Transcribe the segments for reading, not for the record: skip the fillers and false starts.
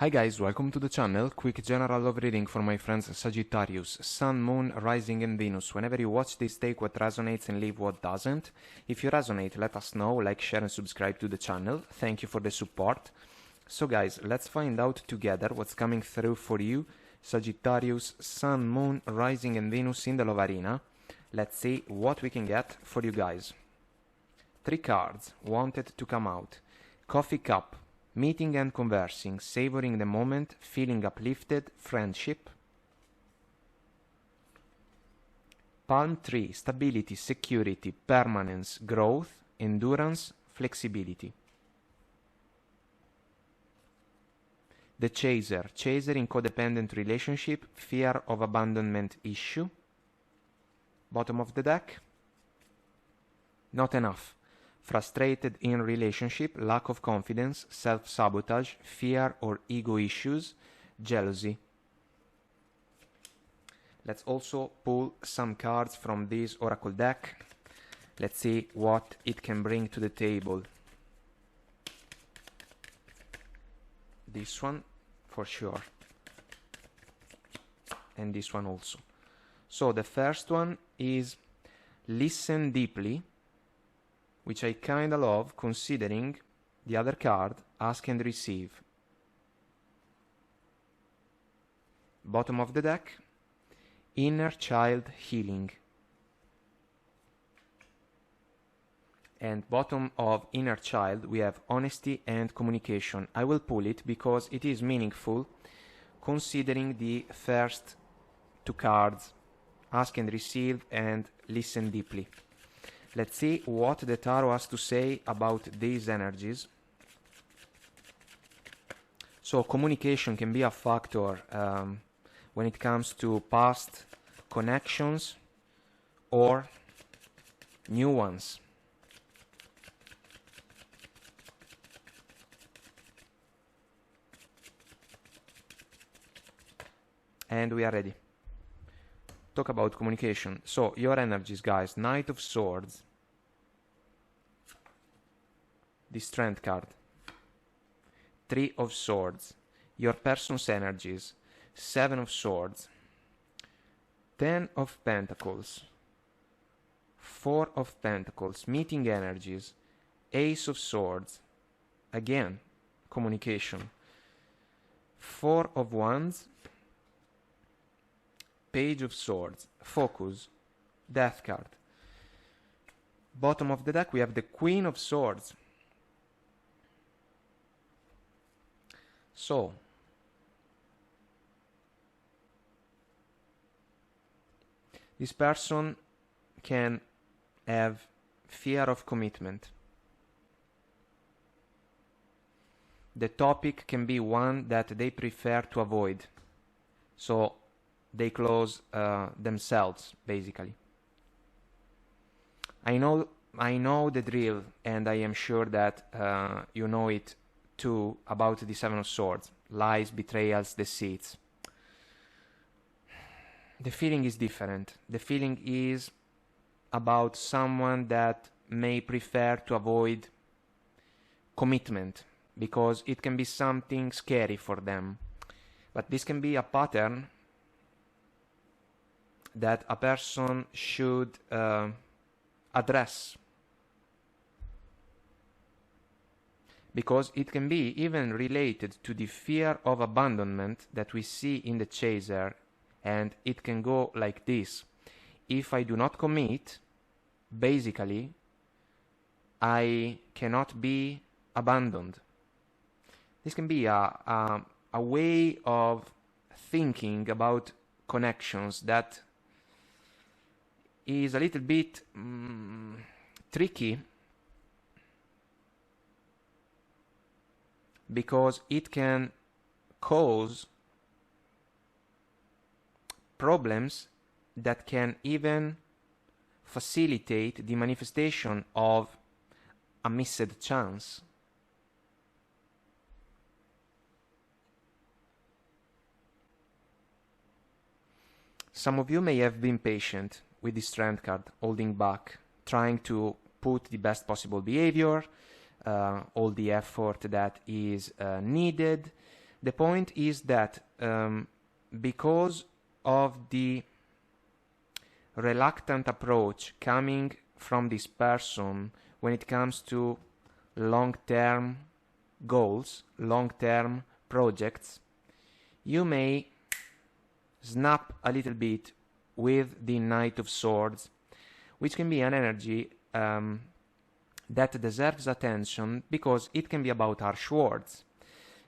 Hi guys, welcome to the channel. Quick general love reading for my friends Sagittarius, Sun, Moon, Rising and Venus. Whenever you watch this, take what resonates and leave what doesn't. If you resonate, let us know, like, share and subscribe to the channel. Thank you for the support. So guys, let's find out together what's coming through for you. Sagittarius, Sun, Moon, Rising and Venus in the love arena. Let's see what we can get for you guys. 3 cards wanted to come out. Coffee cup. Meeting and conversing, savoring the moment, feeling uplifted, friendship. Palm tree, stability, security, permanence, growth, endurance, flexibility. The chaser, chaser in codependent relationship, fear of abandonment issue. Bottom of the deck. Not enough. Frustrated in relationship, lack of confidence, self-sabotage, fear or ego issues, jealousy. Let's also pull some cards from this oracle deck. Let's see what it can bring to the table. This one for sure. And this one also. So the first one is listen deeply, which I kinda love considering the other card, ask and receive. Bottom of the deck, inner child healing. And bottom of inner child we have honesty and communication. I will pull it because it is meaningful considering the first 2 cards, ask and receive and listen deeply. Let's see what the tarot has to say about these energies. So communication can be a factor when it comes to past connections or new ones. And we are ready. Talk about communication. So your energies, guys. Knight of Swords, the Strength card, 3 of Swords, your person's energies, 7 of Swords, 10 of Pentacles, 4 of Pentacles, meeting energies, Ace of Swords, again communication, 4 of Wands, Page of Swords, focus, Death card. Bottom of the deck we have the Queen of Swords. So, this person can have fear of commitment. The topic can be one that they prefer to avoid. So, they close themselves, basically. I know the drill, and I am sure that you know it too about the 7 of Swords. Lies, betrayals, deceits. The feeling is different. The feeling is about someone that may prefer to avoid commitment because it can be something scary for them. But this can be a pattern that a person should address, because it can be even related to the fear of abandonment that we see in the chaser, and it can go like this: if I do not commit, basically I cannot be abandoned. This can be a way of thinking about connections that is a little bit tricky, because it can cause problems that can even facilitate the manifestation of a missed chance. Some of you may have been patient with the Strength card, holding back, trying to put the best possible behavior, all the effort that is needed, The point is that because of the reluctant approach coming from this person when it comes to long-term goals, long-term projects, you may snap a little bit with the Knight of Swords, which can be an energy that deserves attention because it can be about harsh words.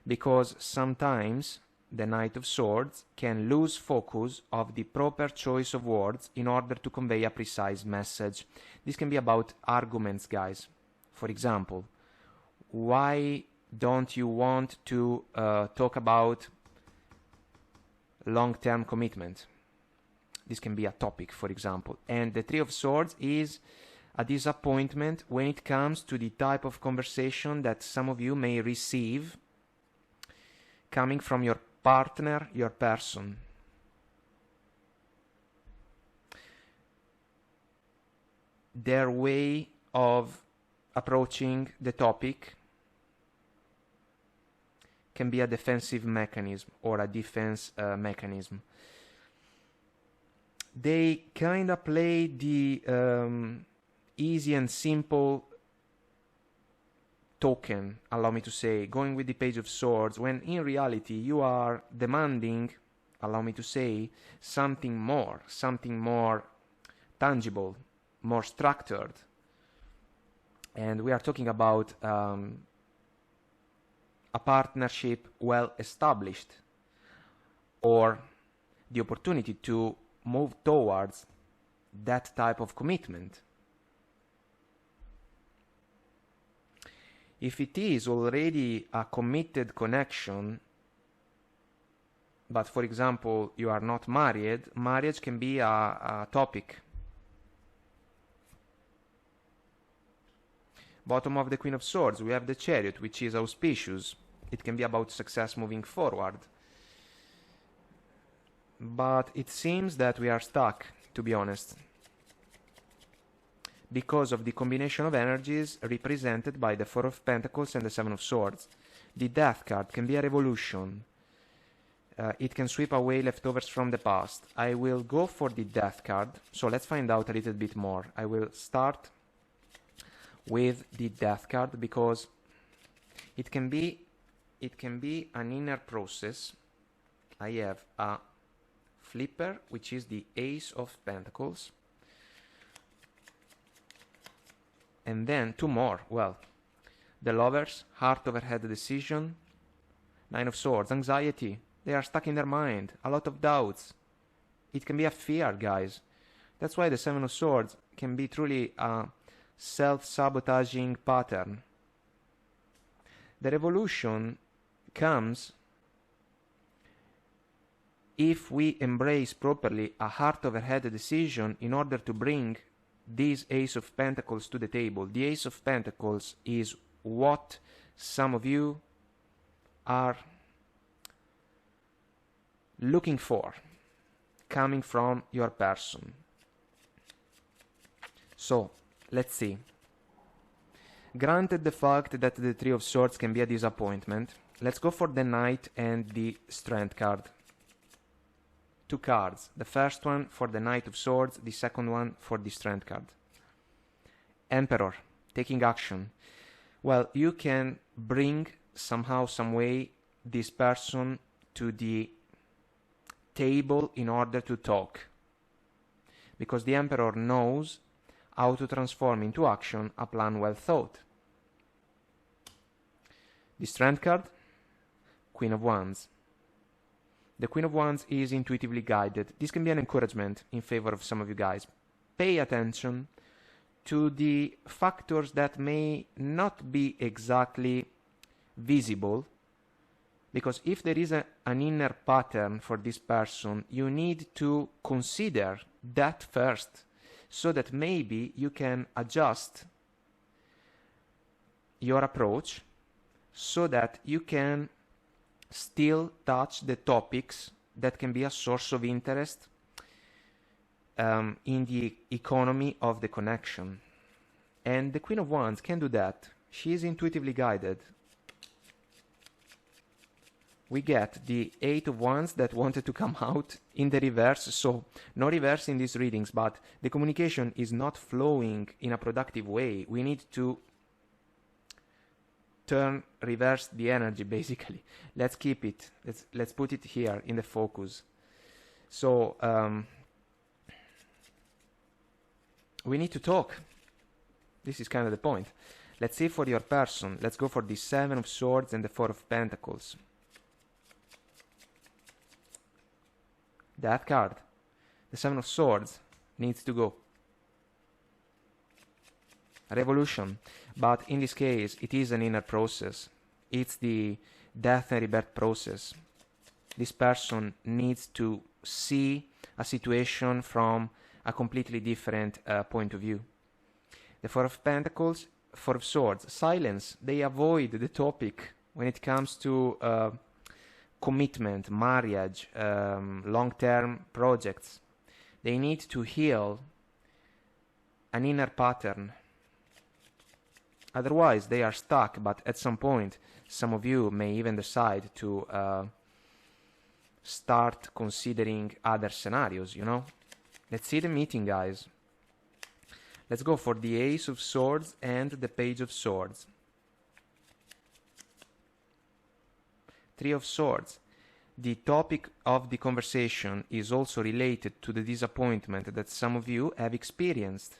Because sometimes the Knight of Swords can lose focus of the proper choice of words in order to convey a precise message. This can be about arguments, guys. For example, why don't you want to talk about long-term commitment? This can be a topic, for example. And the Three of Swords is a disappointment when it comes to the type of conversation that some of you may receive coming from your partner, your person. Their way of approaching the topic can be a defensive mechanism or a defense mechanism. They kind of play the easy and simple token, allow me to say, going with the Page of Swords, when in reality you are demanding, allow me to say, something more tangible, more structured. And we are talking about a partnership well established, or the opportunity to move towards that type of commitment. If it is already a committed connection, but for example you are not married, marriage can be a topic. Bottom of the Queen of Swords, we have the Chariot, which is auspicious. It can be about success moving forward. But it seems that we are stuck, to be honest, because of the combination of energies represented by the Four of Pentacles and the Seven of Swords. The Death card can be a revolution. It can sweep away leftovers from the past. I will go for the Death card, so let's find out a little bit more. I will start with the Death card because it can be an inner process. I have a flipper, which is the Ace of Pentacles, and then two more. Well, the Lovers, heart over head decision, Nine of Swords, anxiety. They are stuck in their mind, a lot of doubts. It can be a fear, guys. That's why the Seven of Swords can be truly a self-sabotaging pattern. The revolution comes if we embrace properly a heart over head decision in order to bring this Ace of Pentacles to the table. The Ace of Pentacles is what some of you are looking for coming from your person. So let's see. Granted the fact that the Three of Swords can be a disappointment, let's go for the Knight and the Strength card. Two cards. The first one for the Knight of Swords, the second one for the Strength card. Emperor, taking action. Well, you can bring somehow, some way, this person to the table in order to talk. Because the Emperor knows how to transform into action a plan well thought. The Strength card, Queen of Wands. The Queen of Wands is intuitively guided. This can be an encouragement in favor of some of you guys. Pay attention to the factors that may not be exactly visible, because if there is an inner pattern for this person, you need to consider that first, so that maybe you can adjust your approach so that you can still touch the topics that can be a source of interest in the economy of the connection. And the Queen of Wands can do that. She is intuitively guided. we get the Eight of Wands that wanted to come out in the reverse. So no reverse in these readings, but the communication is not flowing in a productive way. We need to reverse the energy, basically. Let's keep it. Let's put it here in the focus. So we need to talk. This is kind of the point. Let's see for your person. Let's go for the Seven of Swords and the Four of Pentacles. That card, the Seven of Swords, needs to go. A revolution. But in this case, it is an inner process. It's the death and rebirth process. This person needs to see a situation from a completely different point of view. The Four of Pentacles, Four of Swords, silence. They avoid the topic when it comes to commitment, marriage, long-term projects. They need to heal an inner pattern. Otherwise, they are stuck, but at some point, some of you may even decide to start considering other scenarios, you know? Let's see the meeting, guys. Let's go for the Ace of Swords and the Page of Swords. Three of Swords. The topic of the conversation is also related to the disappointment that some of you have experienced.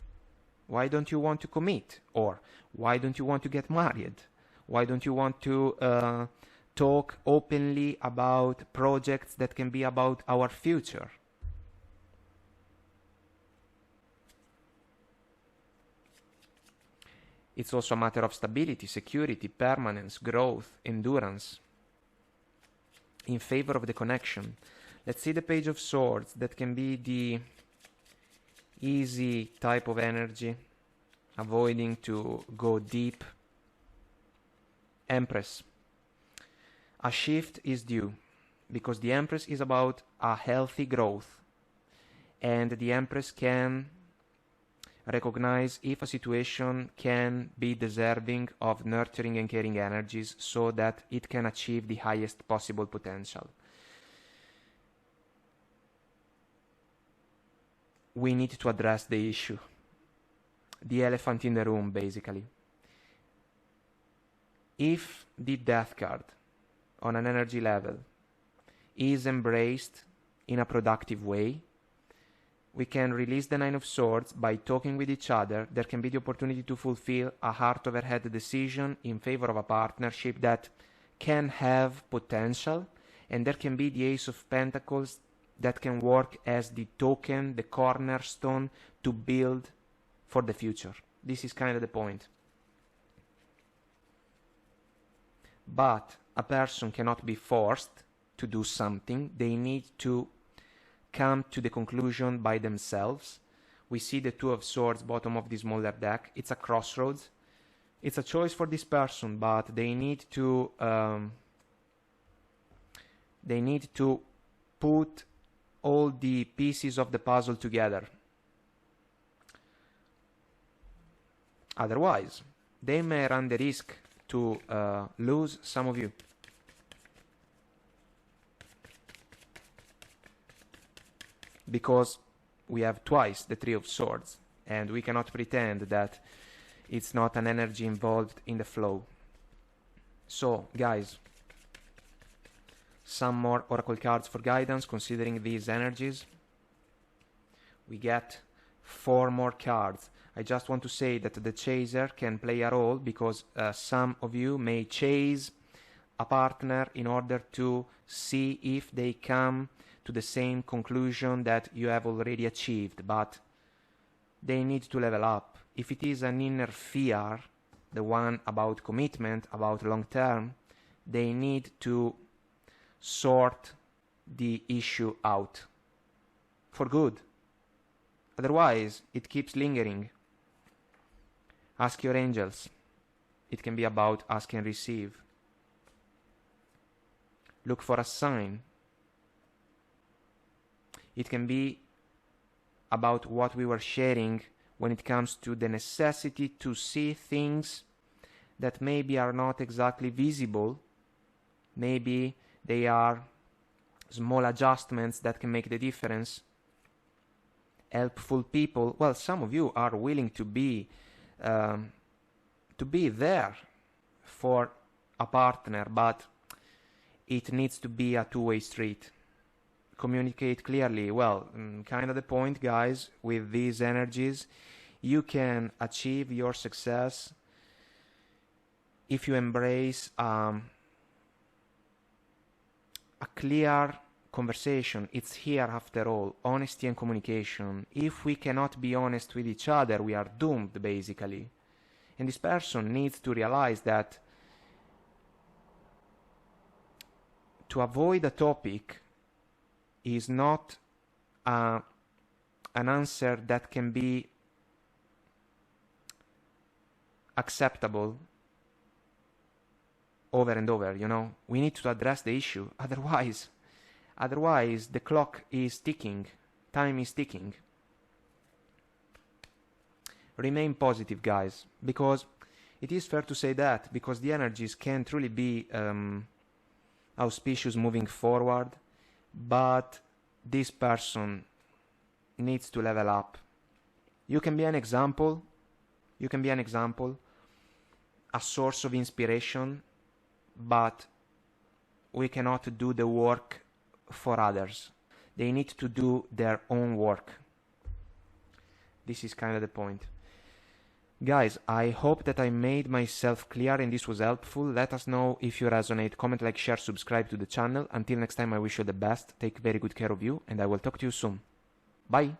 Why don't you want to commit? Or why don't you want to get married? Why don't you want to talk openly about projects that can be about our future? It's also a matter of stability, security, permanence, growth, endurance, in favor of the connection. Let's see the Page of Swords. That can be the easy type of energy, avoiding to go deep. Empress. A shift is due, because the Empress is about a healthy growth, and the Empress can recognize if a situation can be deserving of nurturing and caring energies so that it can achieve the highest possible potential. We need to address the issue. The elephant in the room, basically. If the Death card, on an energy level, is embraced in a productive way, we can release the Nine of Swords by talking with each other. There can be the opportunity to fulfill a heart-over-head decision in favor of a partnership that can have potential, and there can be the Ace of Pentacles that can work as the token, the cornerstone to build for the future. This is kind of the point. But a person cannot be forced to do something. They need to come to the conclusion by themselves. We see the Two of Swords bottom of the smaller deck. It's a crossroads. It's a choice for this person, but they need to put all the pieces of the puzzle together. Otherwise, they may run the risk to lose some of you. Because we have twice the Three of Swords, and we cannot pretend that it's not an energy involved in the flow. So, guys, some more oracle cards for guidance considering these energies. We get 4 more cards. I just want to say that the chaser can play a role, because some of you may chase a partner in order to see if they come to the same conclusion that you have already achieved, but they need to level up. If it is an inner fear, the one about commitment, about long term, they need to sort the issue out for good. Otherwise, it keeps lingering. Ask your angels. It can be about ask and receive. Look for a sign. It can be about what we were sharing when it comes to the necessity to see things that maybe are not exactly visible. Maybe They are small adjustments that can make the difference. Helpful people, well, some of you are willing to be there for a partner, but it needs to be a two-way street. Communicate clearly. Well, kind of the point, guys, with these energies. You can achieve your success if you embrace a clear conversation. It's here after all, honesty and communication. If we cannot be honest with each other, we are doomed, basically. And this person needs to realize that to avoid a topic is not an answer that can be acceptable over and over, you know. We need to address the issue. Otherwise the clock is ticking. Time is ticking. Remain positive, guys, because it is fair to say that, because the energies can truly be auspicious moving forward, but this person needs to level up. You can be an example. You can be an example, a source of inspiration, but we cannot do the work for others. They need to do their own work. This is kind of the point. Guys, I hope that I made myself clear and this was helpful. Let us know if you resonate. Comment, like, share, subscribe to the channel. Until next time, I wish you the best. Take very good care of you, and I will talk to you soon. Bye!